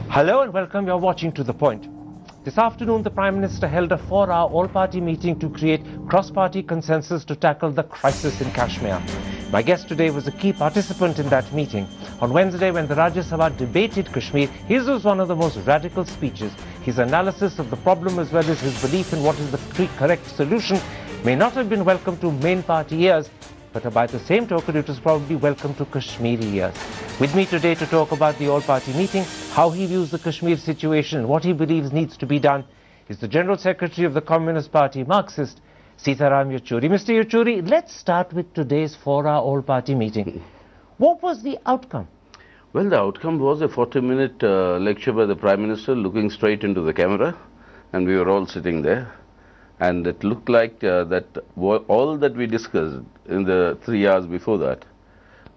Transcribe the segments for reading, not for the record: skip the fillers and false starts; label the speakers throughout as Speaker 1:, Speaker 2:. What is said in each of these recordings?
Speaker 1: Hello and welcome. You're watching To The Point. This afternoon, the Prime Minister held a 4-hour all-party meeting to create cross-party consensus to tackle the crisis in Kashmir. My guest today was a key participant in that meeting. On Wednesday, when the Rajya Sabha debated Kashmir, his was one of the most radical speeches. His analysis of the problem as well as his belief in what is the correct solution may not have been welcome to main party ears, but by the same token, it was probably welcome to Kashmiri ears. With me today to talk about the all-party meeting, how he views the Kashmir situation and what he believes needs to be done, is the General Secretary of the Communist Party, Marxist, Sitaram Yechury. Mr. Yechury, let's start with today's 4-hour all-party meeting. What was the outcome?
Speaker 2: Well, the outcome was a 40-minute lecture by the Prime Minister looking straight into the camera, and we were all sitting there. And it looked like that all that we discussed in the 3 hours before that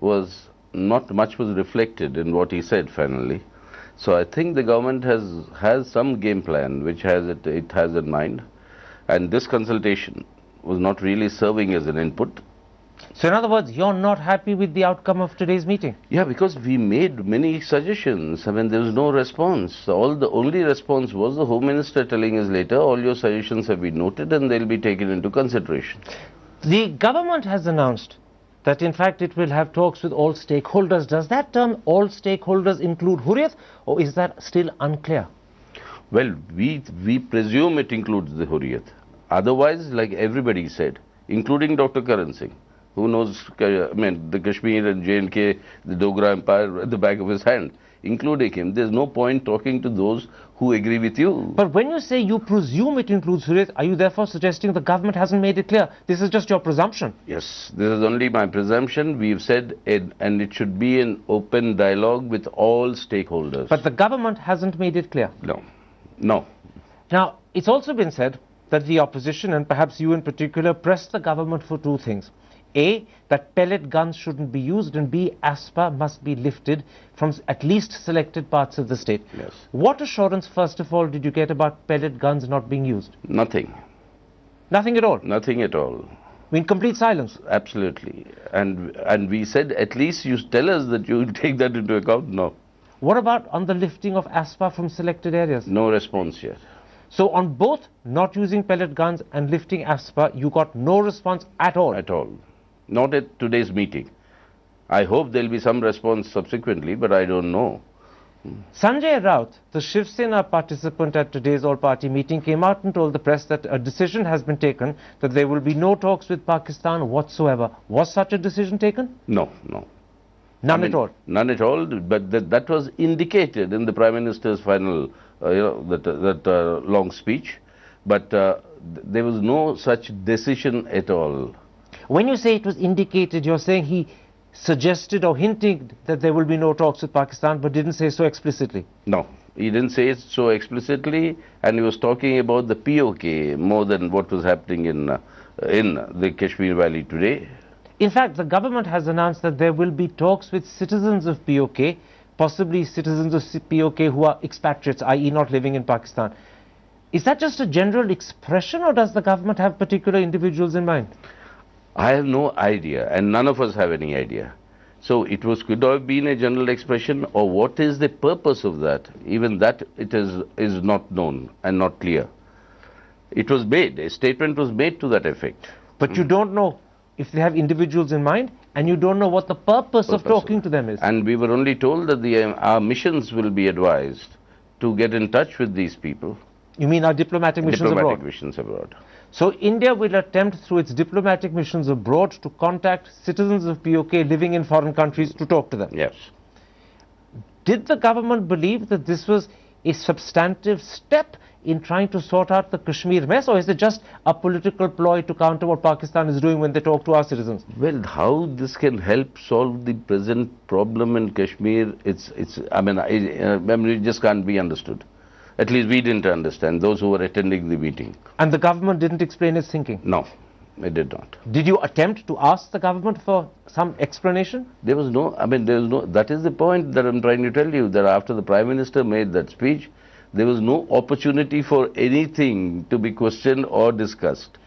Speaker 2: was not much was reflected in what he said finally. So I think the government has some game plan which it has in mind, and this consultation was not really serving as an input.
Speaker 1: So in other words, you're not happy with the outcome of today's meeting?
Speaker 2: Yeah, because we made many suggestions. I mean, there was no response. The only response was the Home Minister telling us later, all your suggestions have been noted and they'll be taken into consideration.
Speaker 1: The government has announced that in fact it will have talks with all stakeholders. Does that term all stakeholders include Hurriyat, or is that still unclear?
Speaker 2: Well, we presume it includes the Hurriyat. Otherwise, like everybody said, including Dr. Karan Singh, who knows, I mean, the Kashmir and J&K, the Dogra Empire at the back of his hand, including him. There's no point talking to those who agree with you.
Speaker 1: But when you say you presume it includes Hurriyat, are you therefore suggesting the government hasn't made it clear? This is just your presumption.
Speaker 2: Yes, this is only my presumption. We've said it, and it should be an open dialogue with all stakeholders.
Speaker 1: But the government hasn't made it clear?
Speaker 2: No. No.
Speaker 1: Now, it's also been said that the opposition, and perhaps you in particular, pressed the government for two things. A, that pellet guns shouldn't be used, and B, ASPA must be lifted from at least selected parts of the state.
Speaker 2: Yes.
Speaker 1: What assurance, first of all, did you get about pellet guns not being used?
Speaker 2: Nothing.
Speaker 1: Nothing at all?
Speaker 2: Nothing at all.
Speaker 1: In complete silence?
Speaker 2: Absolutely. And we said, at least you tell us that you will take that into account. No.
Speaker 1: What about on the lifting of ASPA from selected areas?
Speaker 2: No response yet.
Speaker 1: So on both not using pellet guns and lifting ASPA, you got no response at all?
Speaker 2: At all. Not at today's meeting. I hope there will be some response subsequently, but I don't know.
Speaker 1: Sanjay Raut, the Shiv Sena participant at today's all-party meeting, came out and told the press that a decision has been taken that there will be no talks with Pakistan whatsoever. Was such a decision taken?
Speaker 2: No, no.
Speaker 1: None at all?
Speaker 2: None at all, but that was indicated in the Prime Minister's final, long speech. But there was no such decision at all.
Speaker 1: When you say it was indicated, you're saying he suggested or hinted that there will be no talks with Pakistan, but didn't say so explicitly?
Speaker 2: No, he didn't say it so explicitly, and he was talking about the POK more than what was happening in the Kashmir Valley today.
Speaker 1: In fact, the government has announced that there will be talks with citizens of POK, possibly citizens of POK who are expatriates, i.e. not living in Pakistan. Is that just a general expression, or does the government have particular individuals in mind?
Speaker 2: I have no idea, and none of us have any idea. So it could have been a general expression, or what is the purpose of that? Even that it is not known and not clear. It was made, a statement was made to that effect.
Speaker 1: But you don't know if they have individuals in mind, and you don't know what the purpose of talking to them is.
Speaker 2: And we were only told that our missions will be advised to get in touch with these people.
Speaker 1: You mean our diplomatic missions abroad?
Speaker 2: Diplomatic missions abroad.
Speaker 1: So India will attempt through its diplomatic missions abroad to contact citizens of POK living in foreign countries to talk to them.
Speaker 2: Yes.
Speaker 1: Did the government believe that this was a substantive step in trying to sort out the Kashmir mess, or is it just a political ploy to counter what Pakistan is doing when they talk to our citizens?
Speaker 2: Well, how this can help solve the present problem in Kashmir, it just can't be understood. At least we didn't understand, those who were attending the meeting.
Speaker 1: And the government didn't explain its thinking?
Speaker 2: No, it did not.
Speaker 1: Did you attempt to ask the government for some explanation?
Speaker 2: There was no, that is the point that I'm trying to tell you, that after the Prime Minister made that speech, there was no opportunity for anything to be questioned or discussed.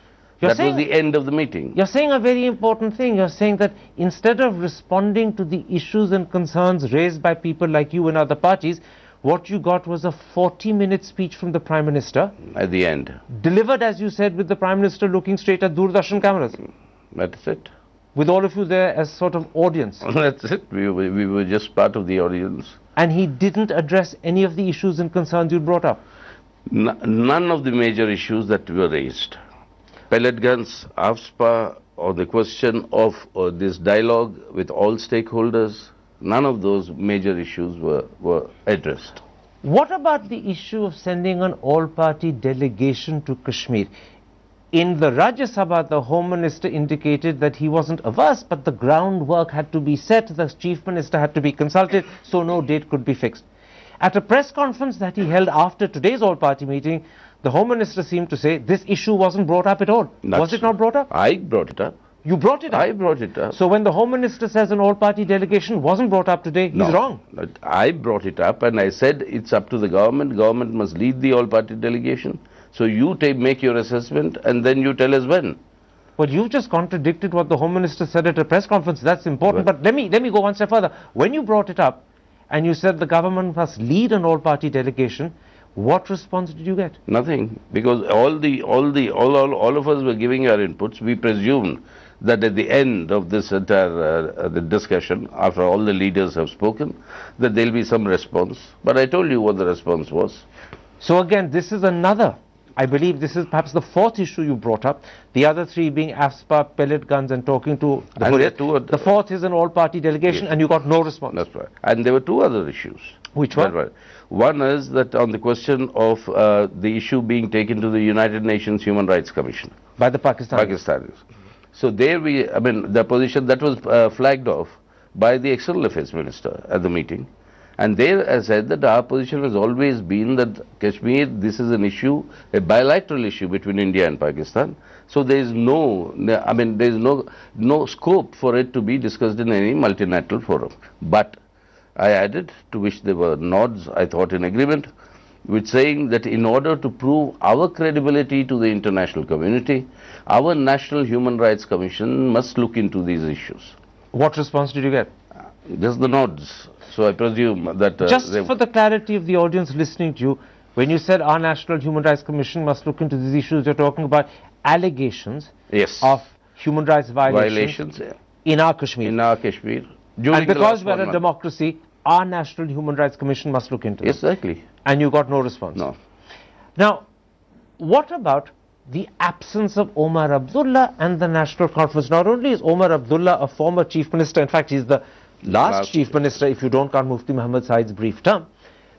Speaker 2: That was the end of the meeting.
Speaker 1: You're saying a very important thing. You're saying that instead of responding to the issues and concerns raised by people like you and other parties, What you got was a 40-minute speech from the Prime Minister,
Speaker 2: At the end.
Speaker 1: delivered, as you said, with the Prime Minister looking straight at Doordarshan cameras,
Speaker 2: That's it.
Speaker 1: with all of you there as sort of audience.
Speaker 2: That's it. We were just part of the audience.
Speaker 1: And he didn't address any of the issues and concerns you brought up.
Speaker 2: None of the major issues that were raised. Pellet guns, AFSPA, or the question of this dialogue with all stakeholders, none of those major issues were addressed.
Speaker 1: What about the issue of sending an all-party delegation to Kashmir? In the Rajya Sabha, the Home Minister indicated that he wasn't averse, but the groundwork had to be set, the Chief Minister had to be consulted, so no date could be fixed. At a press conference that he held after today's all-party meeting, the Home Minister seemed to say this issue wasn't brought up at all. Was it not brought up?
Speaker 2: I brought it up.
Speaker 1: You brought it up?
Speaker 2: I brought it up.
Speaker 1: So when the Home Minister says an all-party delegation wasn't brought up today, he's wrong.
Speaker 2: I brought it up and I said it's up to the government. Government must lead the all-party delegation. So you make your assessment and then you tell us when.
Speaker 1: Well, you've just contradicted what the Home Minister said at a press conference. That's important. But let me go one step further. When you brought it up and you said the government must lead an all-party delegation, what response did you get?
Speaker 2: Nothing, because all of us were giving our inputs. We presumed that at the end of this entire the discussion, after all the leaders have spoken, that there will be some response. But I told you what the response was.
Speaker 1: So again, this is another, I believe this is perhaps the fourth issue you brought up, the other three being AFSPA, pellet guns and talking to the police. The fourth is an all-party delegation, yes, and you got no response.
Speaker 2: That's right. And there were two other issues.
Speaker 1: Which one?
Speaker 2: One is that on the question of the issue being taken to the United Nations Human Rights Commission.
Speaker 1: By the Pakistanis.
Speaker 2: Pakistanis. So there the position that was flagged off by the External Affairs Minister at the meeting. And there I said that our position has always been that Kashmir, this is an issue, a bilateral issue between India and Pakistan. So there is no scope for it to be discussed in any multilateral forum. But I added, to which there were nods, I thought, in agreement, with saying that in order to prove our credibility to the international community, our National Human Rights Commission must look into these issues.
Speaker 1: What response did you get?
Speaker 2: Just the nods. So I presume that...
Speaker 1: Just for the clarity of the audience listening to you, when you said our National Human Rights Commission must look into these issues, you're talking about allegations,
Speaker 2: yes,
Speaker 1: of human rights violations in our Kashmir.
Speaker 2: In our Kashmir.
Speaker 1: And because we're a democracy, our National Human Rights Commission must look into it.
Speaker 2: Exactly.
Speaker 1: And you got no response.
Speaker 2: No.
Speaker 1: Now, what about the absence of Omar Abdullah and the National Conference? Not only is Omar Abdullah a former Chief Minister, in fact he's the last Chief Minister if you don't count Mufti Muhammad Said's brief term,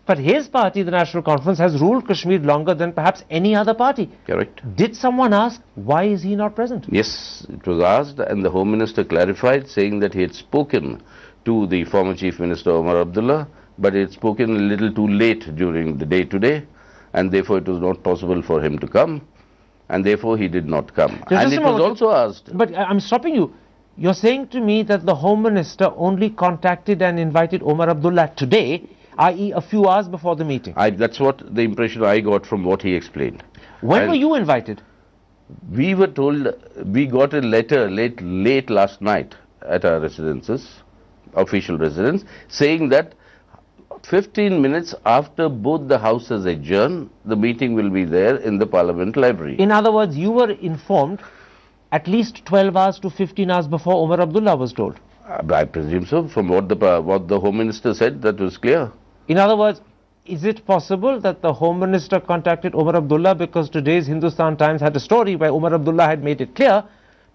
Speaker 1: but his party, the National Conference, has ruled Kashmir longer than perhaps any other party.
Speaker 2: Correct.
Speaker 1: Did someone ask, why is he not present?
Speaker 2: Yes, it was asked and the Home Minister clarified, saying that he had spoken to the former Chief Minister Omar Abdullah, but he had spoken a little too late during the day today, and therefore it was not possible for him to come, and therefore he did not come. And it was also asked.
Speaker 1: But I'm stopping you. You're saying to me that the Home Minister only contacted and invited Omar Abdullah today, i.e. a few hours before the meeting.
Speaker 2: That's what the impression I got from what he explained.
Speaker 1: When were you invited?
Speaker 2: We were told, we got a letter late last night at our residences, official residence, saying that 15 minutes after both the houses adjourn, the meeting will be there in the Parliament Library.
Speaker 1: In other words, you were informed at least 12 hours to 15 hours before Omar Abdullah was told.
Speaker 2: I presume so. From what the Home Minister said, that was clear.
Speaker 1: In other words, is it possible that the Home Minister contacted Omar Abdullah because today's Hindustan Times had a story where Omar Abdullah had made it clear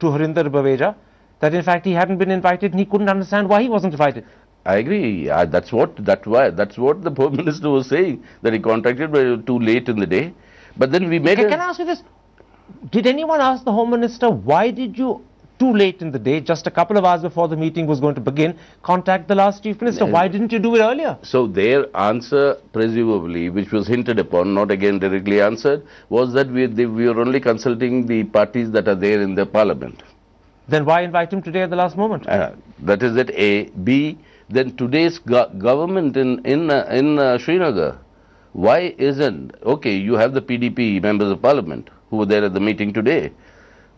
Speaker 1: to Harinder Baweja that in fact he hadn't been invited and he couldn't understand why he wasn't invited?
Speaker 2: I agree. That's what the Home Minister was saying, that he contacted but too late in the day. But then we made
Speaker 1: Can I ask you this? Did anyone ask the Home Minister, why did you, too late in the day, just a couple of hours before the meeting was going to begin, contact the last Chief Minister? Why didn't you do it earlier?
Speaker 2: So their answer, presumably, which was hinted upon, not again directly answered, was that we were only consulting the parties that are there in the Parliament.
Speaker 1: Then why invite him today at the last moment?
Speaker 2: That is it, A. B, then today's government in Srinagar, why isn't, okay, you have the PDP members of Parliament who were there at the meeting today,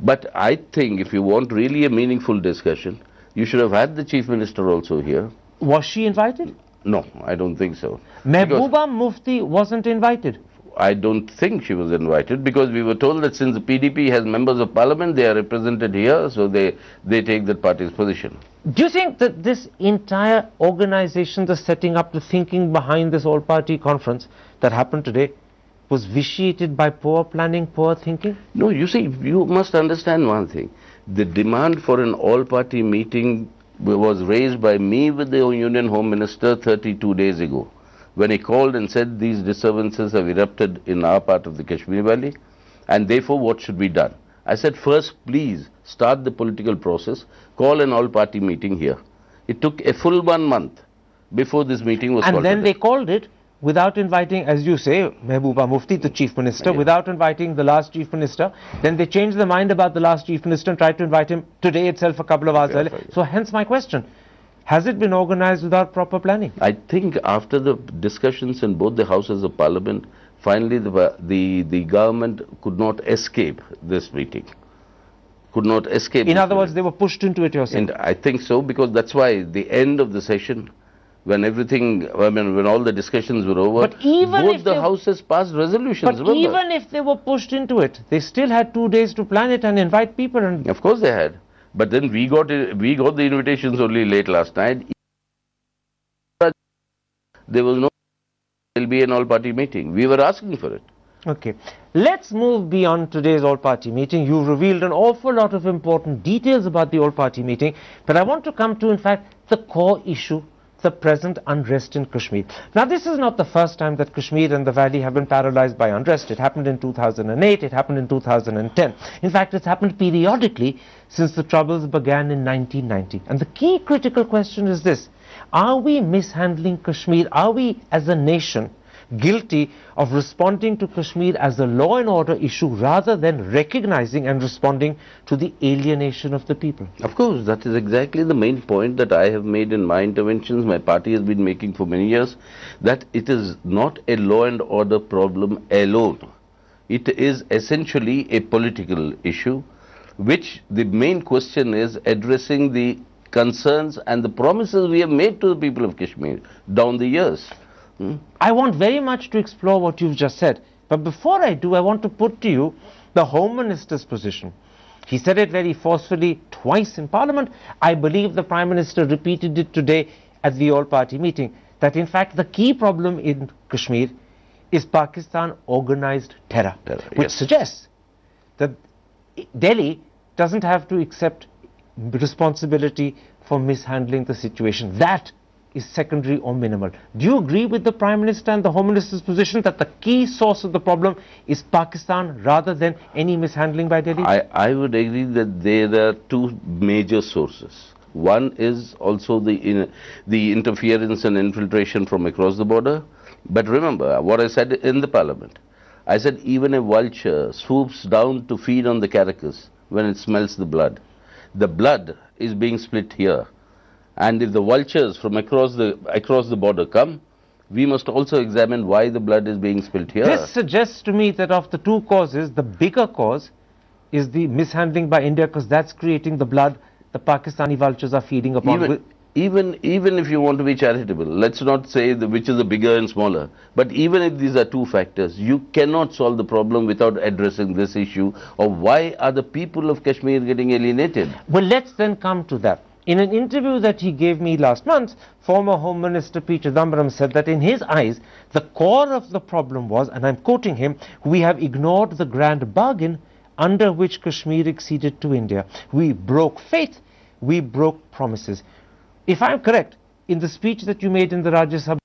Speaker 2: but I think if you want really a meaningful discussion, you should have had the Chief Minister also here.
Speaker 1: Was she invited?
Speaker 2: No, I don't think so.
Speaker 1: Mehbooba Mufti wasn't invited.
Speaker 2: I don't think she was invited because we were told that since the PDP has members of parliament, they are represented here, so they take that party's position.
Speaker 1: Do you think that this entire organization, the setting up, the thinking behind this all-party conference that happened today was vitiated by poor planning, poor thinking?
Speaker 2: No, you see, you must understand one thing. The demand for an all-party meeting was raised by me with the Union Home Minister 32 days ago, when he called and said these disturbances have erupted in our part of the Kashmir Valley, and therefore what should be done? I said, first, please start the political process, call an all-party meeting here. It took a full 1 month before this meeting was called.
Speaker 1: And then they called it without inviting, as you say, Mehbooba Mufti, the Chief Minister, without inviting the last Chief Minister. Then they changed their mind about the last Chief Minister and tried to invite him today itself a couple of hours earlier. So hence my question. Has it been organized without proper planning?
Speaker 2: I think after the discussions in both the Houses of Parliament, finally the government could not escape this meeting. Could not escape.
Speaker 1: In other words, they were pushed into it, you're saying?
Speaker 2: And I think so, because that's why the end of the session, when everything, I mean, when all the discussions were over,
Speaker 1: but even
Speaker 2: both
Speaker 1: if
Speaker 2: the houses passed resolutions.
Speaker 1: But
Speaker 2: remember?
Speaker 1: even if they were pushed into it, they still had 2 days to plan it and invite people. And
Speaker 2: of course they had. But then we got the invitations only late last night. There was no, there will be an all-party meeting. We were asking for it.
Speaker 1: Okay, let's move beyond today's all-party meeting. You've revealed an awful lot of important details about the all-party meeting, but I want to come to, in fact, the core issue, the present unrest in Kashmir. Now, this is not the first time that Kashmir and the valley have been paralyzed by unrest. It happened in 2008, it happened in 2010. In fact, it's happened periodically since the troubles began in 1990. And the key critical question is this: are we mishandling Kashmir? Are we, as a nation, guilty of responding to Kashmir as a law and order issue rather than recognizing and responding to the alienation of the people?
Speaker 2: Of course, that is exactly the main point that I have made in my interventions, my party has been making for many years, that it is not a law and order problem alone. It is essentially a political issue, which the main question is addressing the concerns and the promises we have made to the people of Kashmir down the years.
Speaker 1: I want very much to explore what you've just said, but before I do, I want to put to you the Home Minister's position. He said it very forcefully twice in Parliament. I believe the Prime Minister repeated it today at the all-party meeting, that in fact the key problem in Kashmir is Pakistan organized terror, which suggests that Delhi doesn't have to accept responsibility for mishandling the situation. That is secondary or minimal. Do you agree with the Prime Minister and the Home Minister's position that the key source of the problem is Pakistan rather than any mishandling by Delhi?
Speaker 2: I would agree that there are two major sources. One is also the interference and infiltration from across the border. But remember what I said in the Parliament. I said even a vulture swoops down to feed on the carcass when it smells the blood. The blood is being split here. And if the vultures from across the border come, we must also examine why the blood is being spilled here.
Speaker 1: This suggests to me that of the two causes, the bigger cause is the mishandling by India, because that's creating the blood the Pakistani vultures are feeding upon.
Speaker 2: Even if you want to be charitable, let's not say which is the bigger and smaller, but even if these are two factors, you cannot solve the problem without addressing this issue of why are the people of Kashmir getting alienated.
Speaker 1: Well, let's then come to that. In an interview that he gave me last month, former Home Minister P Chidambaram said that in his eyes, the core of the problem was, and I'm quoting him, "We have ignored the grand bargain under which Kashmir acceded to India. We broke faith, we broke promises." If I'm correct, in the speech that you made in the Rajya Sabha,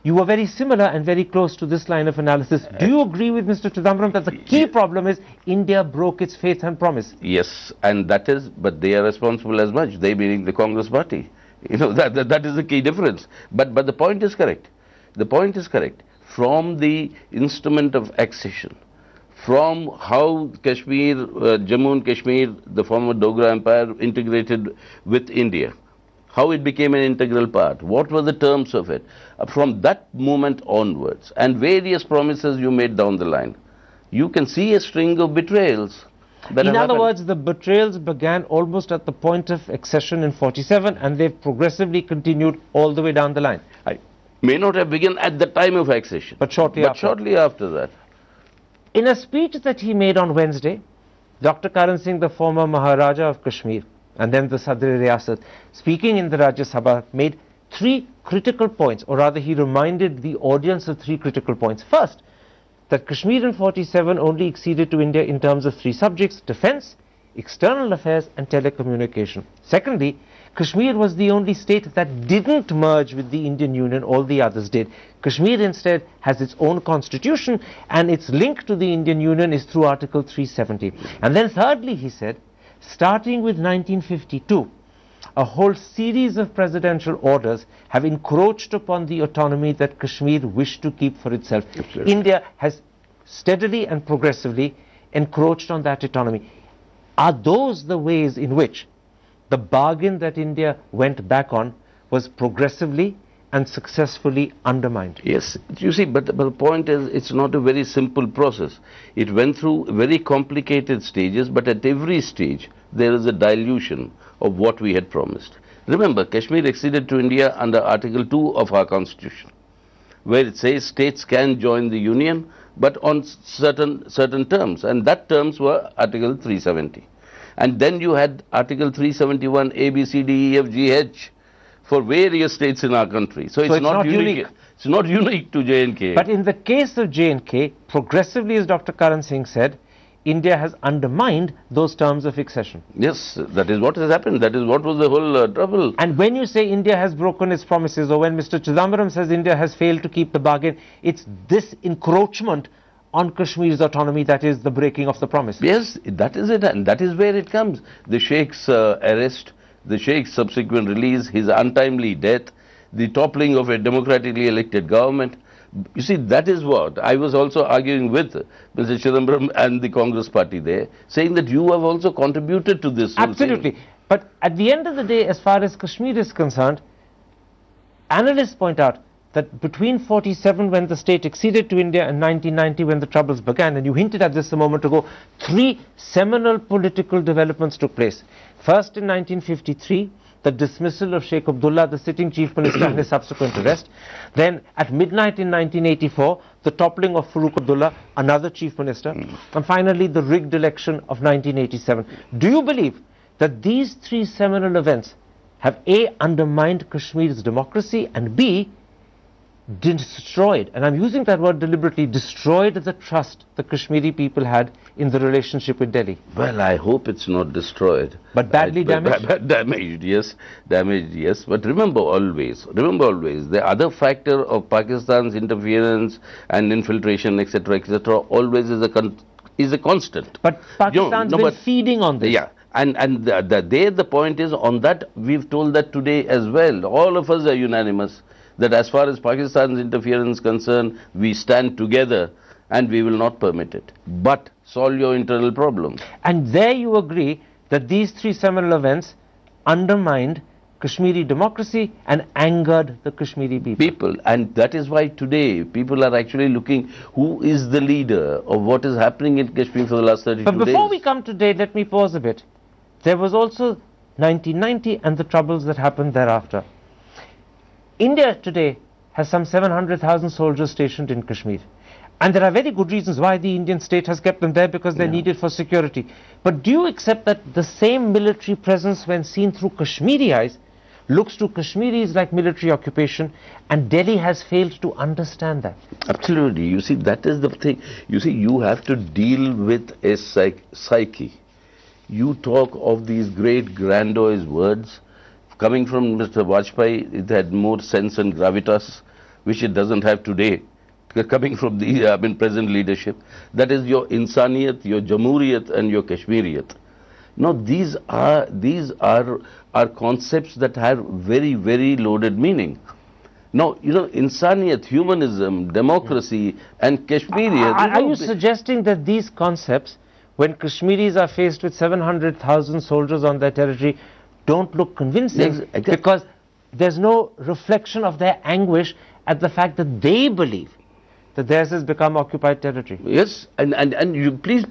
Speaker 1: you were very similar and very close to this line of analysis. Do you agree with Mr. Chidambaram that the key problem is India broke its faith and promise?
Speaker 2: Yes, and that is, but they are responsible as much, they being the Congress party. You know, that is the key difference. But the point is correct. The point is correct. From the instrument of accession, from how Kashmir, Jammu and Kashmir, the former Dogra Empire, integrated with India, how it became an integral part, what were the terms of it, from that moment onwards, and various promises you made down the line, you can see a string of betrayals.
Speaker 1: In other words, the betrayals began almost at the point of accession in 47 and they've progressively continued all the way down the line.
Speaker 2: May not have begun at the time of accession,
Speaker 1: but shortly
Speaker 2: after that.
Speaker 1: In a speech that he made on Wednesday, Dr. Karan Singh, the former Maharaja of Kashmir and then the Sadr-e-Riyasat, speaking in the Rajya Sabha, made 3 critical points, or rather he reminded the audience of 3 critical points. First, that Kashmir in 47 only acceded to India in terms of 3 subjects: defense, external affairs and telecommunication. Secondly, Kashmir was the only state that didn't merge with the Indian Union, all the others did. Kashmir instead has its own constitution and its link to the Indian Union is through Article 370. And then thirdly, he said, starting with 1952, a whole series of presidential orders have encroached upon the autonomy that Kashmir wished to keep for itself. Absolutely. India has steadily and progressively encroached on that autonomy. Are those the ways in which the bargain that India went back on was progressively and successfully undermined?
Speaker 2: Yes, you see, but the point is, it's not a very simple process. It went through very complicated stages, but at every stage there is a dilution of what we had promised. Remember, Kashmir acceded to India under Article 2 of our Constitution, where it says states can join the Union, but on certain terms, and that terms were Article 370. And then you had Article 371 A, B, C, D, E, F, G, H for various states in our country. So it's not unique. It's not unique to J&K.
Speaker 1: But in the case of J&K, progressively, as Dr. Karan Singh said, India has undermined those terms of accession.
Speaker 2: Yes, that is what has happened. That is what was the whole trouble.
Speaker 1: And when you say India has broken its promises, or when Mr. Chidambaram says India has failed to keep the bargain, it's this encroachment on Kashmir's autonomy that is the breaking of the promise.
Speaker 2: Yes, that is it, and that is where it comes. The Sheikh's arrest, the Sheikh's subsequent release, his untimely death, the toppling of a democratically elected government. You see, that is what I was also arguing with Mr. Chidambaram and the Congress party there, saying that you have also contributed to this.
Speaker 1: Absolutely. But at the end of the day, as far as Kashmir is concerned, analysts point out that between 47, when the state acceded to India, and 1990, when the troubles began, and you hinted at this a moment ago, 3 seminal political developments took place. First, in 1953, the dismissal of Sheikh Abdullah, the sitting chief minister, and his subsequent arrest. Then, at midnight in 1984, the toppling of Farooq Abdullah, another chief minister. And finally, the rigged election of 1987. Do you believe that these 3 seminal events have A, undermined Kashmir's democracy, and B, destroyed, and I'm using that word deliberately, destroyed the trust the Kashmiri people had in the relationship with Delhi?
Speaker 2: Well, I hope it's not destroyed.
Speaker 1: But badly damaged?
Speaker 2: Damaged, yes. Damaged, yes. But remember always, the other factor of Pakistan's interference and infiltration, etc., always is a constant.
Speaker 1: But Pakistan's been feeding on this.
Speaker 2: Yeah. And the point is, on that, we've told that today as well. All of us are unanimous that as far as Pakistan's interference is concerned, we stand together and we will not permit it. But solve your internal problems.
Speaker 1: And there you agree that these 3 seminal events undermined Kashmiri democracy and angered the Kashmiri people.
Speaker 2: And that is why today people are actually looking who is the leader of what is happening in Kashmir for the last 32 days.
Speaker 1: But before we come today, let me pause a bit. There was also 1990 and the troubles that happened thereafter. India today has some 700,000 soldiers stationed in Kashmir. And there are very good reasons why the Indian state has kept them there, because they're needed for security. But do you accept that the same military presence, when seen through Kashmiri eyes, looks to Kashmiris like military occupation, and Delhi has failed to understand that?
Speaker 2: Absolutely. You see, that is the thing. You see, you have to deal with a psyche. You talk of these great grandiose words. Coming from Mr. Vajpayee, it had more sense and gravitas, which it doesn't have today. Coming from the present leadership, that is your insaniyat, your jamhuriyat, and your Kashmiriyat. Now, these are concepts that have very, very loaded meaning. Now, you know, insaniyat, humanism, democracy, and Kashmiriyat.
Speaker 1: Are you suggesting that these concepts, when Kashmiris are faced with 700,000 soldiers on their territory, don't look convincing, because there's no reflection of their anguish at the fact that they believe that theirs has become occupied territory.
Speaker 2: Yes, and you please.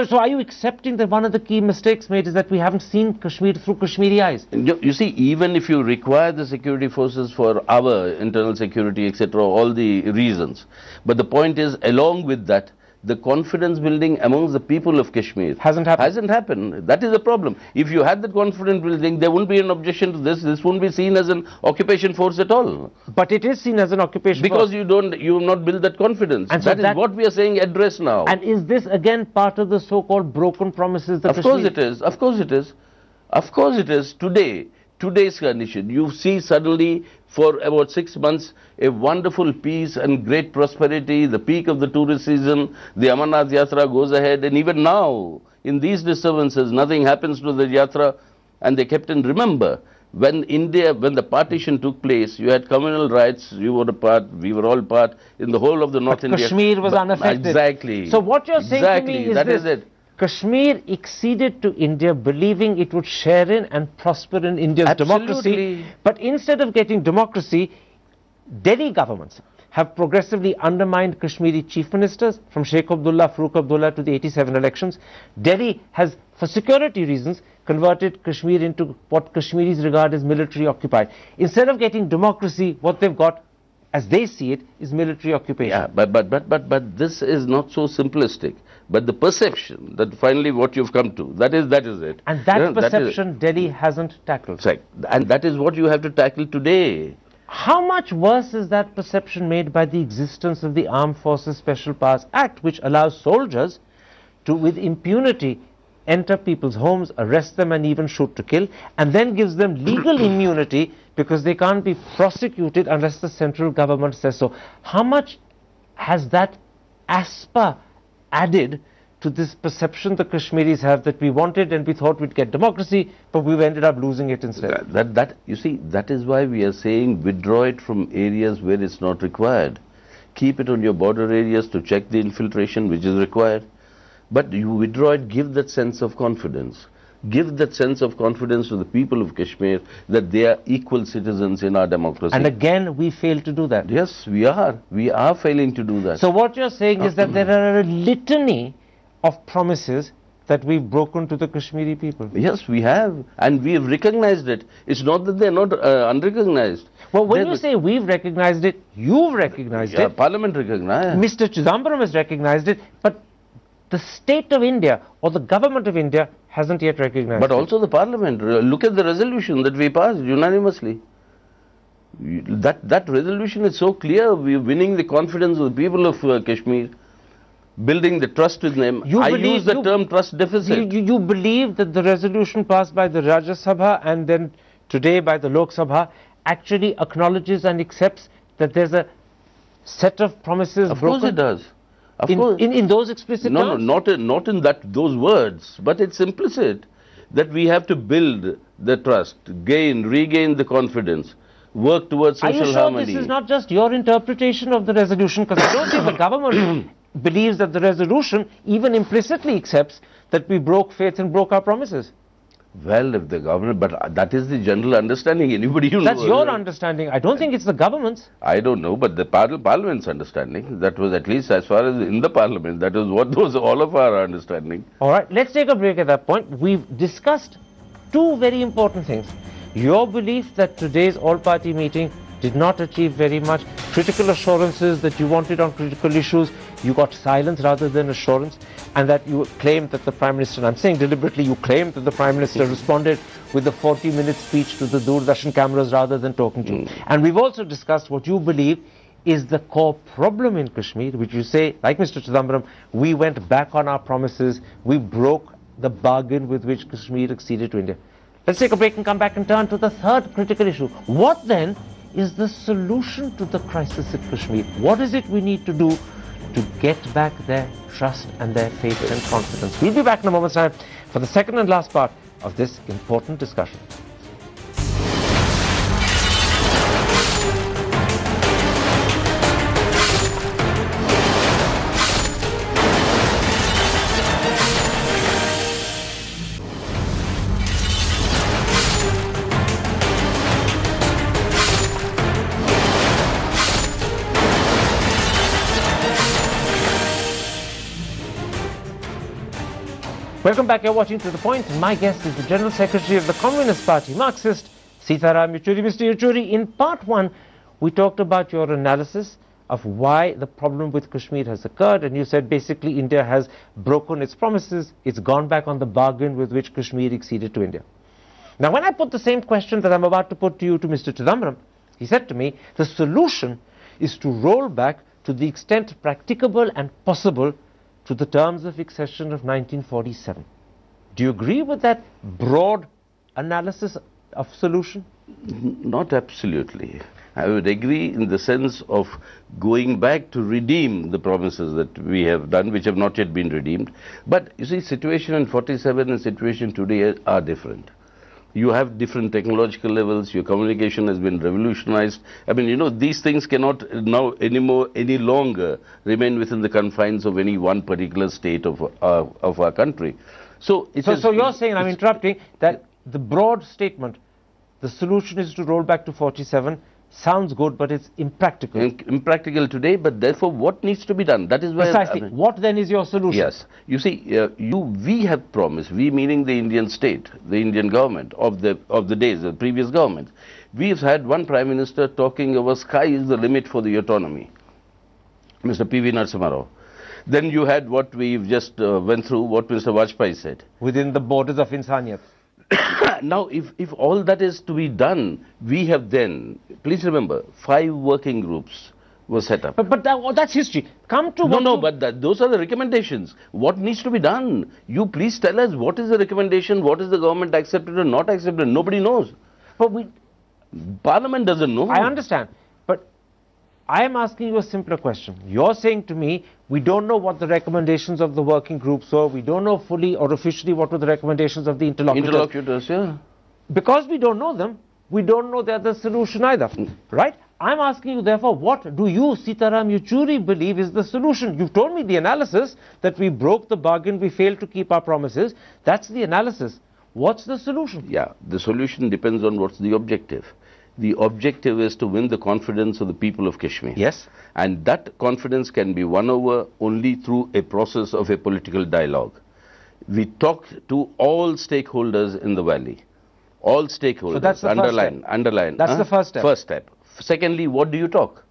Speaker 1: So are you accepting that one of the key mistakes made is that we haven't seen Kashmir through Kashmiri eyes?
Speaker 2: You see, even if you require the security forces for our internal security, etc., all the reasons, but the point is, along with that, the confidence building amongst the people of Kashmir
Speaker 1: hasn't
Speaker 2: happened. That is the problem. If you had that confidence building, there wouldn't be an objection to this. This wouldn't be seen as an occupation force at all.
Speaker 1: But it is seen as an occupation
Speaker 2: because
Speaker 1: force.
Speaker 2: you have not built that confidence. And so that is what we are saying address now.
Speaker 1: And is this again part of the so-called broken promises?
Speaker 2: Of course it is. Of course it is. Of course it is. Today's condition, you see suddenly for about 6 months a wonderful peace and great prosperity, the peak of the tourist season, the Amarnath Yatra goes ahead, and even now in these disturbances nothing happens to the Yatra. And they kept in, remember, when the partition took place, you had communal rights, you were a part, we were all part, in the whole of the North India.
Speaker 1: Kashmir was unaffected.
Speaker 2: Exactly.
Speaker 1: So what you're saying to me is
Speaker 2: that
Speaker 1: this,
Speaker 2: is it.
Speaker 1: Kashmir acceded to India believing it would share in and prosper in India's democracy. But instead of getting democracy, Delhi governments have progressively undermined Kashmiri chief ministers, from Sheikh Abdullah, Farooq Abdullah to the 87 elections. Delhi has, for security reasons, converted Kashmir into what Kashmiris regard as military occupied. Instead of getting democracy, what they've got, as they see it, is military occupation.
Speaker 2: Yeah, but this is not so simplistic. But the perception that finally what you've come to, that is it.
Speaker 1: And that perception Delhi hasn't tackled.
Speaker 2: Right. And that is what you have to tackle today.
Speaker 1: How much worse is that perception made by the existence of the Armed Forces Special Powers Act, which allows soldiers to, with impunity, enter people's homes, arrest them and even shoot to kill, and then gives them legal immunity because they can't be prosecuted unless the central government says so? How much has that ASPA added to this perception the Kashmiris have that we wanted and we thought we'd get democracy, but we've ended up losing it instead?
Speaker 2: You see, that is why we are saying withdraw it from areas where it's not required. Keep it on your border areas to check the infiltration which is required. But you withdraw it, give that sense of confidence. Give that sense of confidence to the people of Kashmir that they are equal citizens in our democracy.
Speaker 1: And again, we fail to do that.
Speaker 2: Yes, we are. We are failing to do that.
Speaker 1: So what you're saying is that there are a litany of promises that we've broken to the Kashmiri people.
Speaker 2: Yes, we have. And we have recognized it. It's not that they're not unrecognized.
Speaker 1: Well, when you say we've recognized it, you've recognized it.
Speaker 2: Parliament recognized.
Speaker 1: Mr. Chidambaram has recognized it, but the state of India or the government of India hasn't yet recognized
Speaker 2: But
Speaker 1: it.
Speaker 2: also the Parliament. Look at the resolution that we passed unanimously. That resolution is so clear. We're winning the confidence of the people of Kashmir, building the trust with them. I use the term trust deficit.
Speaker 1: You believe that the resolution passed by the Rajya Sabha and then today by the Lok Sabha actually acknowledges and accepts that there's a set of promises broken?
Speaker 2: Of course it does.
Speaker 1: In those explicit terms?
Speaker 2: No, not in those words, but it's implicit that we have to build the trust, regain the confidence, work towards social harmony.
Speaker 1: Are you sure this is not just your interpretation of the resolution? Because I don't think the government believes that the resolution even implicitly accepts that we broke faith and broke our promises.
Speaker 2: Well, if the government, but that is the general understanding. Anybody you know.
Speaker 1: That's your understanding. I don't think it's the government's.
Speaker 2: I don't know, but the Parliament's understanding. That was at least as far as in the Parliament. That was what was all of our understanding.
Speaker 1: All right, let's take a break at that point. We've discussed two very important things. Your belief that today's all-party meeting did not achieve very much, critical assurances that you wanted on critical issues, you got silence rather than assurance, and that you claimed that the Prime Minister, and I'm saying deliberately, you claimed that the Prime Minister responded with a 40-minute speech to the Doordarshan cameras rather than talking to you. And we've also discussed what you believe is the core problem in Kashmir, which you say, like Mr. Chidambaram, we went back on our promises, we broke the bargain with which Kashmir acceded to India. Let's take a break and come back and turn to the third critical issue. What then is the solution to the crisis in Kashmir? What is it we need to do to get back their trust and their faith and confidence? We'll be back in a moment's time for the second and last part of this important discussion. Welcome back. You're watching To The Point. My guest is the General Secretary of the Communist Party, Marxist, Sitaram Yechury. Mr. Yechury, in part one, we talked about your analysis of why the problem with Kashmir has occurred, and you said basically India has broken its promises, it's gone back on the bargain with which Kashmir acceded to India. Now, when I put the same question that I'm about to put to you to Mr. Chidambaram, he said to me, the solution is to roll back to the extent practicable and possible to the terms of accession of 1947. Do you agree with that broad analysis of solution?
Speaker 2: Not absolutely. I would agree in the sense of going back to redeem the promises that we have done, which have not yet been redeemed. But you see, situation in 47 and situation today are different. You have different technological levels, your communication has been revolutionized. I mean, you know, these things cannot now any longer remain within the confines of any one particular state of our country. So
Speaker 1: you're saying, I'm interrupting, that the broad statement, the solution is to roll back to 47, sounds good, but it's impractical.
Speaker 2: Impractical today, but therefore what needs to be done? That is why...
Speaker 1: Precisely. What then is your solution?
Speaker 2: Yes. You see, we have promised, we meaning the Indian state, the Indian government of the days, the previous government. We've had one Prime Minister talking about sky is the limit for the autonomy, Mr. P.V. Narasimha Rao. Then you had what we've just went through, what Mr. Vajpayee said.
Speaker 1: Within the borders of Insaniyat.
Speaker 2: Now, if all that is to be done, we have then, please remember, 5 working groups were set up.
Speaker 1: But that's history. Come to...
Speaker 2: Those are the recommendations. What needs to be done? You please tell us what is the recommendation, what is the government accepted or not accepted. Nobody knows.
Speaker 1: But
Speaker 2: Parliament doesn't know.
Speaker 1: I understand. But I am asking you a simpler question. You're saying to me, we don't know what the recommendations of the working groups were. We don't know fully or officially what were the recommendations of the interlocutors.
Speaker 2: Interlocutors, yeah.
Speaker 1: Because we don't know them, we don't know the other solution either. Right? I'm asking you, therefore, what do you, Sitaram Yechury, believe is the solution? You've told me the analysis, that we broke the bargain, we failed to keep our promises. That's the analysis. What's the solution?
Speaker 2: Yeah, the solution depends on what's the objective. The objective is to win the confidence of the people of Kashmir.
Speaker 1: Yes.
Speaker 2: And that confidence can be won over only through a process of a political dialogue. We talked to all stakeholders in the valley. All stakeholders.
Speaker 1: So that's the
Speaker 2: underline.
Speaker 1: That's the first step.
Speaker 2: First step. Secondly, what do you talk?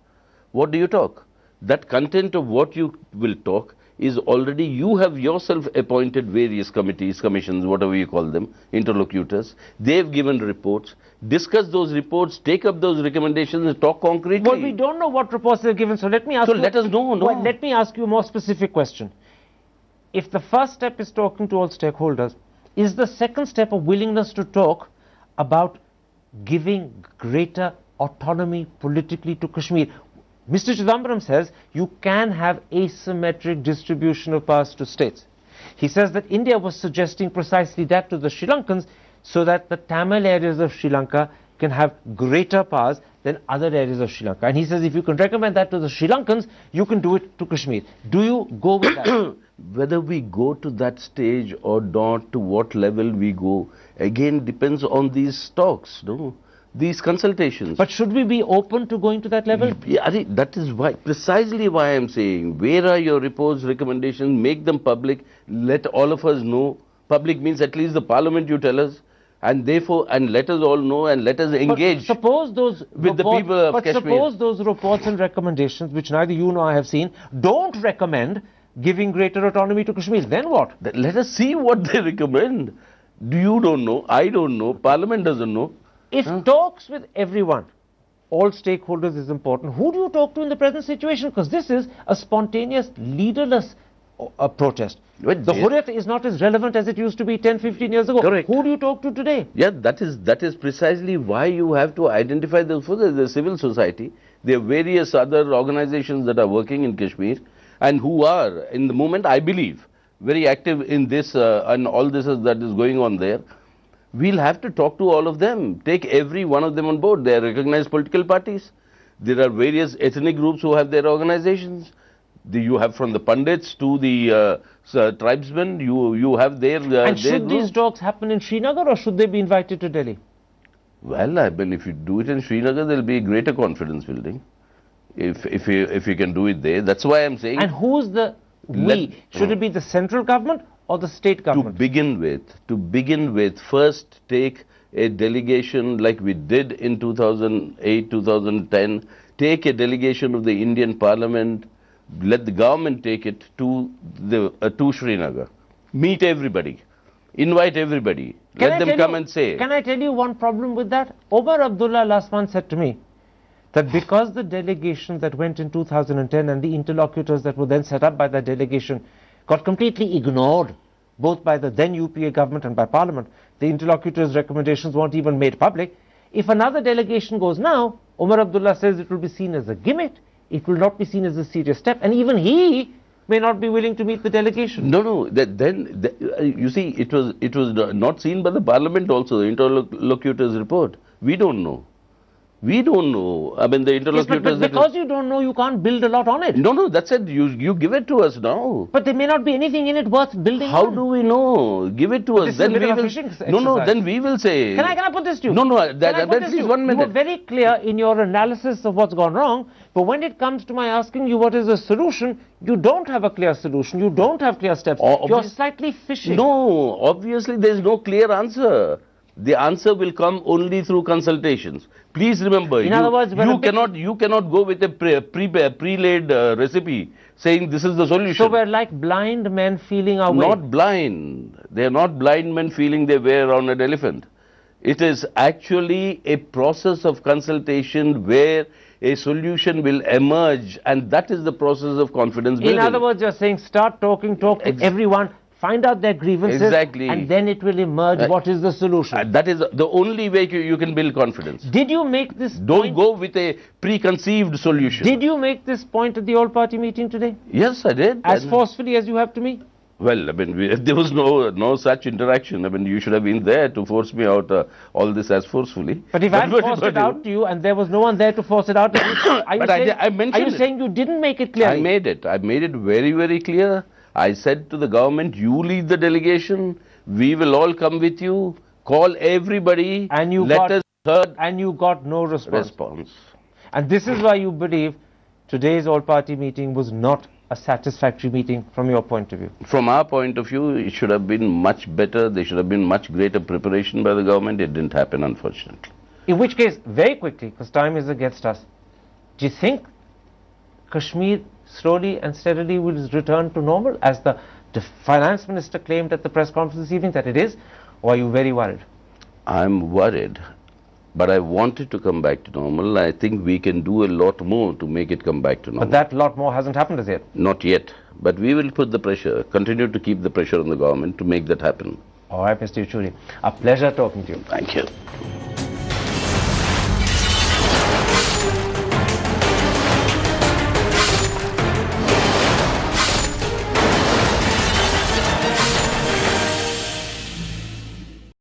Speaker 2: What do you talk? That content of what you will talk is already, you have yourself appointed various committees, commissions, whatever you call them, interlocutors. They've given reports. Discuss those reports, take up those recommendations and talk concretely.
Speaker 1: Well, we don't know what reports they've given, so let me ask you...
Speaker 2: So let us know.
Speaker 1: Well, let me ask you a more specific question. If the first step is talking to all stakeholders, is the second step a willingness to talk about giving greater autonomy politically to Kashmir? Mr. Chidambaram says you can have asymmetric distribution of powers to states. He says that India was suggesting precisely that to the Sri Lankans, so that the Tamil areas of Sri Lanka can have greater powers than other areas of Sri Lanka. And he says if you can recommend that to the Sri Lankans, you can do it to Kashmir. Do you go with that?
Speaker 2: Whether we go to that stage or not, to what level we go, again depends on these talks, no? These consultations.
Speaker 1: But should we be open to going to that level?
Speaker 2: Yeah, that is why, precisely why I'm saying, where are your reports, recommendations, make them public, let all of us know. Public means at least the parliament, you tell us, and therefore, and let us all know and let us engage.
Speaker 1: But suppose those
Speaker 2: with the people of Kashmir.
Speaker 1: Suppose those reports and recommendations, which neither you nor I have seen, don't recommend giving greater autonomy to Kashmir, then what?
Speaker 2: Let us see what they recommend. You don't know, I don't know, parliament doesn't know.
Speaker 1: If talks with everyone, all stakeholders is important, who do you talk to in the present situation? Because this is a spontaneous, leaderless protest. The Hurriyat is not as relevant as it used to be 10, 15 years ago.
Speaker 2: Correct.
Speaker 1: Who do you talk to today?
Speaker 2: Yeah, that is precisely why you have to identify the civil society. There are various other organizations that are working in Kashmir and who are, in the moment, I believe, very active in this and all this that is going on there. We'll have to talk to all of them, take every one of them on board. They are recognized political parties. There are various ethnic groups who have their organizations. You have from the Pandits to the tribesmen, you have their
Speaker 1: and should these talks happen in Srinagar or should they be invited to Delhi?
Speaker 2: Well, I mean, if you do it in Srinagar, there will be greater confidence building. If you can do it there. That's why I'm saying...
Speaker 1: And who's the we? Should it be the central government or the state government?
Speaker 2: To begin with, first take a delegation like we did in 2008, 2010, take a delegation of the Indian Parliament, let the government take it to Srinagar. Meet everybody, invite everybody, let them come and say.
Speaker 1: Can I tell you one problem with that? Omar Abdullah last month said to me that because the delegation that went in 2010 and the interlocutors that were then set up by that delegation got completely ignored, both by the then UPA government and by Parliament, the interlocutors' recommendations weren't even made public. If another delegation goes now, Omar Abdullah says it will be seen as a gimmick, it will not be seen as a serious step, and even he may not be willing to meet the delegation.
Speaker 2: No, you see, it was not seen by the Parliament also, the interlocutors' report. We don't know. We don't know. I mean, the interlocutors...
Speaker 1: Yes, but because you don't know, you can't build a lot on it.
Speaker 2: No, that's it. You give it to us now.
Speaker 1: But there may not be anything in it worth building
Speaker 2: How
Speaker 1: on.
Speaker 2: do we know? Give it to us.
Speaker 1: Then we will...
Speaker 2: No, then we will say...
Speaker 1: Can I put this to you?
Speaker 2: No, please 1 minute.
Speaker 1: You were very clear in your analysis of what's gone wrong, but when it comes to my asking you what is the solution, you don't have a clear solution. You don't have clear steps. You're slightly fishing.
Speaker 2: No, obviously there is no clear answer. The answer will come only through consultations. Please remember,
Speaker 1: in other words,
Speaker 2: you cannot go with a pre-laid recipe saying this is the solution.
Speaker 1: So we're like blind men feeling our way.
Speaker 2: Not blind. They are not blind men feeling their way around an elephant. It is actually a process of consultation where a solution will emerge, and that is the process of confidence building.
Speaker 1: In other words, you're saying talk to everyone, find out their grievances, and then it will emerge what is the solution.
Speaker 2: That is the only way you can build confidence.
Speaker 1: Did you make this
Speaker 2: Don't go with a preconceived solution.
Speaker 1: Did you make this point at the all-party meeting today?
Speaker 2: Yes, I did.
Speaker 1: As forcefully as you have to me?
Speaker 2: Well, I mean, there was no such interaction. I mean, you should have been there to force me out all this as forcefully.
Speaker 1: But if I forced it out to you and there was no one there to force it out to you, are you saying you didn't make it clear?
Speaker 2: I made it. I made it very, very clear. I said to the government, you lead the delegation, we will all come with you, call everybody,
Speaker 1: and let us heard. And you got no response. And this is why you believe today's all-party meeting was not a satisfactory meeting from your point of view?
Speaker 2: From our point of view, it should have been much better. There should have been much greater preparation by the government. It didn't happen, unfortunately.
Speaker 1: In which case, very quickly, because time is against us, do you think Kashmir slowly and steadily will return to normal, as the finance minister claimed at the press conference this evening that it is, or are you very worried?
Speaker 2: I'm worried, but I want it to come back to normal. I think we can do a lot more to make it come back to normal.
Speaker 1: But that lot more hasn't happened as yet?
Speaker 2: Not yet, but we will put the pressure, continue to keep the pressure on the government to make that happen.
Speaker 1: All right, Mr. Yechury, a pleasure talking to you.
Speaker 2: Thank you.